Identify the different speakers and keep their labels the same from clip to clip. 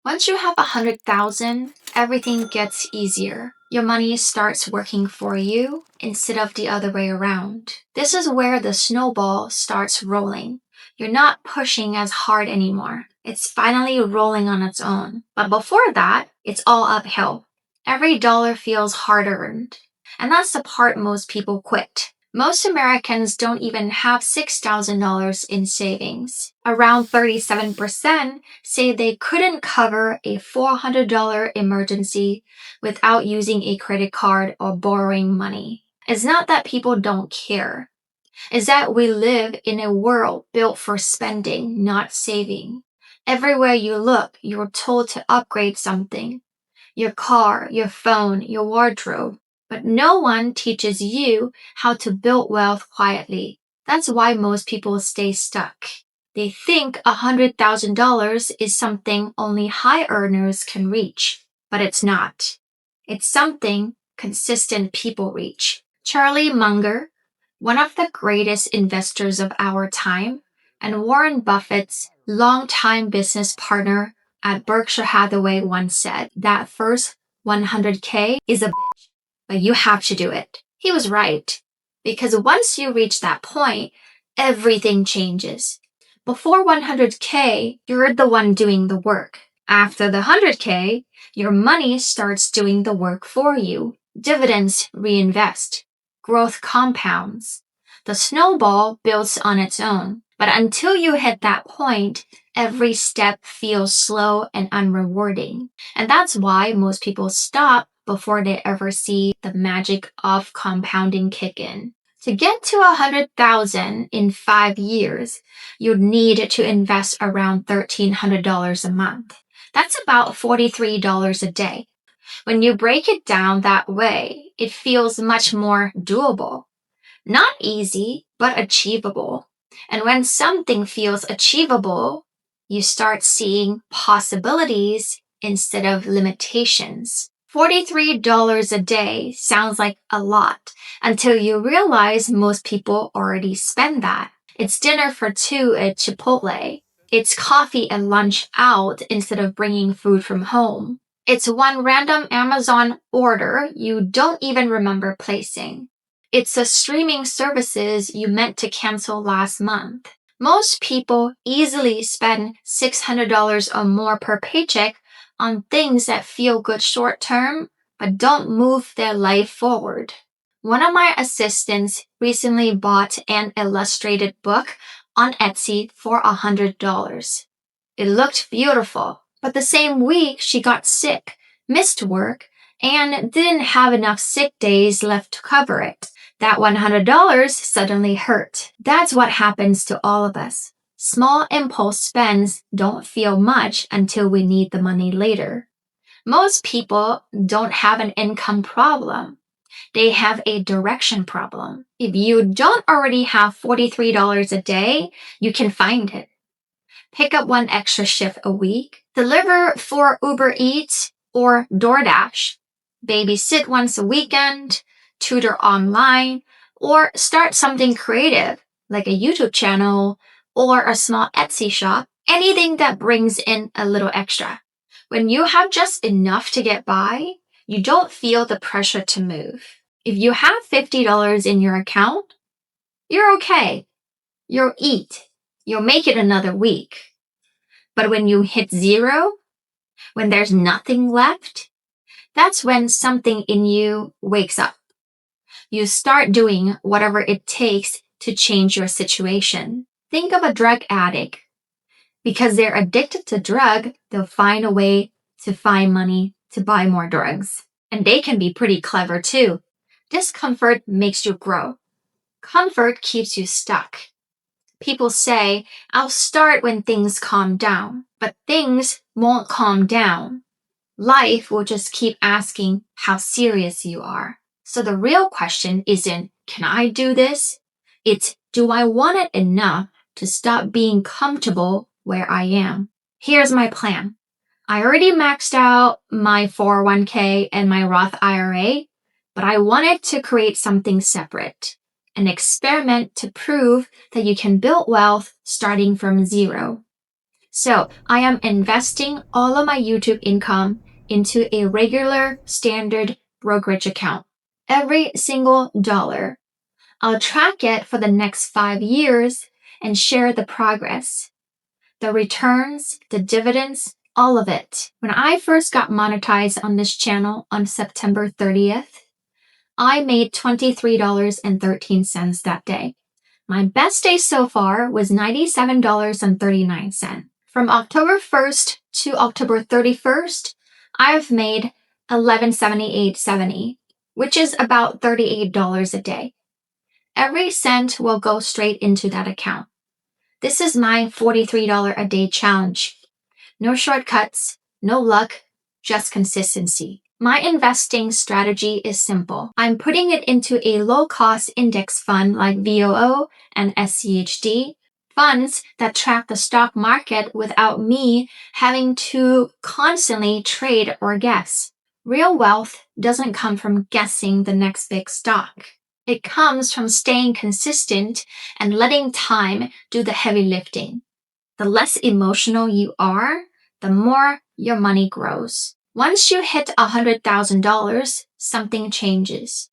Speaker 1: Once you have 100,000, everything gets easier. Your money starts working for you instead of the other way around. This is where the snowball starts rolling. You're not pushing as hard anymore. It's finally rolling on its own. But before that, it's all uphill. Every dollar feels hard earned. And that's the part most people quit. Most Americans don't even have $6,000 in savings. Around 37% say they couldn't cover a $400 emergency without using a credit card or borrowing money. It's not that people don't care. It's that we live in a world built for spending, not saving. Everywhere you look, you're told to upgrade something. Your car, your phone, your wardrobe. But no one teaches you how to build wealth quietly. That's why most people stay stuck. They think $100,000 is something only high earners can reach, but it's not. It's something consistent people reach. Charlie Munger, one of the greatest investors of our time, and Warren Buffett's longtime business partner at Berkshire Hathaway once said that first 100K is a bitch, but you have to do it. He was right, because once you reach that point, everything changes. Before 100K, you're the one doing the work. After the 100K, your money starts doing the work for you. Dividends reinvest. Growth compounds. The snowball builds on its own. But until you hit that point, every step feels slow and unrewarding. And that's why most people stop before they ever see the magic of compounding kick in. To get to 100,000 in 5 years, you'd need to invest around $1,300 a month. That's about $43 a day. When you break it down that way, it feels much more doable. Not easy, but achievable. And when something feels achievable, you start seeing possibilities instead of limitations. $43 a day sounds like a lot until you realize most people already spend that. It's dinner for two at Chipotle. It's coffee and lunch out instead of bringing food from home. It's one random Amazon order you don't even remember placing. It's the streaming services you meant to cancel last month. Most people easily spend $600 or more per paycheck on things that feel good short term, but don't move their life forward. One of my assistants recently bought an illustrated book on Etsy for $100. It looked beautiful, but the same week she got sick, missed work, and didn't have enough sick days left to cover it. That $100 suddenly hurt. That's what happens to all of us. Small impulse spends don't feel much until we need the money later. Most people don't have an income problem. They have a direction problem. If you don't already have $43 a day, you can find it. Pick up one extra shift a week. Deliver for Uber Eats or DoorDash. Babysit once a weekend. Tutor online, or start something creative like a YouTube channel or a small Etsy shop, anything that brings in a little extra. When you have just enough to get by, you don't feel the pressure to move. If you have $50 in your account, you're okay. You'll eat. You'll make it another week. But when you hit zero, when there's nothing left, that's when something in you wakes up. You start doing whatever it takes to change your situation. Think of a drug addict. Because they're addicted to drug, they'll find a way to find money to buy more drugs. And they can be pretty clever too. Discomfort makes you grow. Comfort keeps you stuck. People say, I'll start when things calm down. But things won't calm down. Life will just keep asking how serious you are. So the real question isn't, can I do this? It's, do I want it enough to stop being comfortable where I am? Here's my plan. I already maxed out my 401k and my Roth IRA, but I wanted to create something separate, an experiment to prove that you can build wealth starting from zero. So I am investing all of my YouTube income into a regular standard brokerage account. Every single dollar. I'll track it for the next 5 years and share the progress. The returns, the dividends, all of it. When I first got monetized on this channel on September 30th, I made $23.13 that day. My best day so far was $97.39. From October 1st to October 31st, I've made $1178.70, which is about $38 a day. Every cent will go straight into that account. This is my $43 a day challenge. No shortcuts, no luck, just consistency. My investing strategy is simple. I'm putting it into a low-cost index fund like VOO and SCHD, funds that track the stock market without me having to constantly trade or guess. Real wealth doesn't come from guessing the next big stock. It comes from staying consistent and letting time do the heavy lifting. The less emotional you are, the more your money grows. Once you hit $100,000, something changes.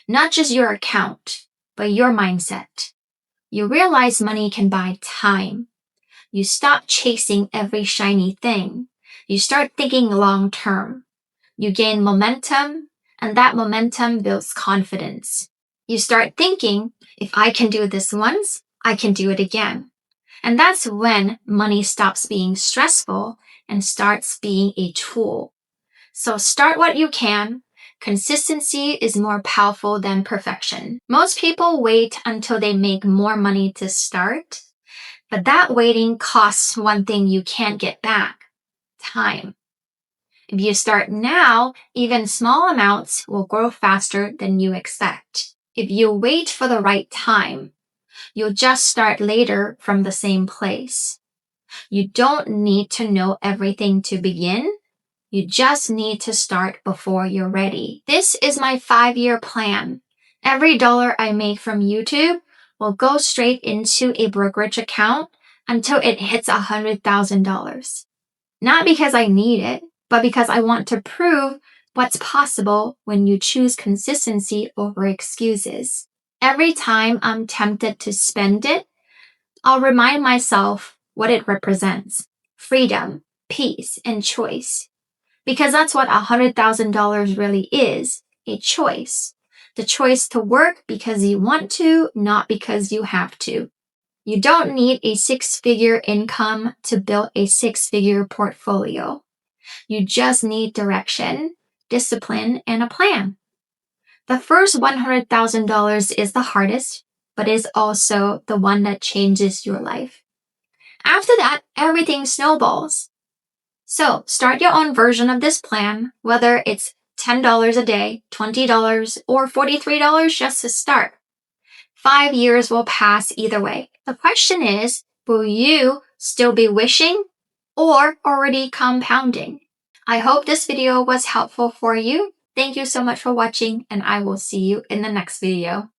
Speaker 1: Not just your account, but your mindset. You realize money can buy time. You stop chasing every shiny thing. You start thinking long term. You gain momentum, and that momentum builds confidence. You start thinking, if I can do this once, I can do it again. And that's when money stops being stressful and starts being a tool. So start what you can. Consistency is more powerful than perfection. Most people wait until they make more money to start, but that waiting costs one thing you can't get back: time. If you start now, even small amounts will grow faster than you expect. If you wait for the right time, you'll just start later from the same place. You don't need to know everything to begin. You just need to start before you're ready. This is my 5-year plan. Every dollar I make from YouTube will go straight into a brokerage account until it hits $100,000. Not because I need it, but because I want to prove what's possible when you choose consistency over excuses. Every time I'm tempted to spend it, I'll remind myself what it represents: freedom, peace, and choice. Because that's what $100,000 really is: a choice. The choice to work because you want to, not because you have to. You don't need a 6-figure income to build a 6-figure portfolio. You just need direction, discipline, and a plan. The first $100,000 is the hardest, but is also the one that changes your life. After that, everything snowballs. So start your own version of this plan, whether it's $10 a day, $20, or $43 just to start. 5 years will pass either way. The question is, will you still be wishing or already compounding? I hope this video was helpful for you. Thank you so much for watching, and I will see you in the next video.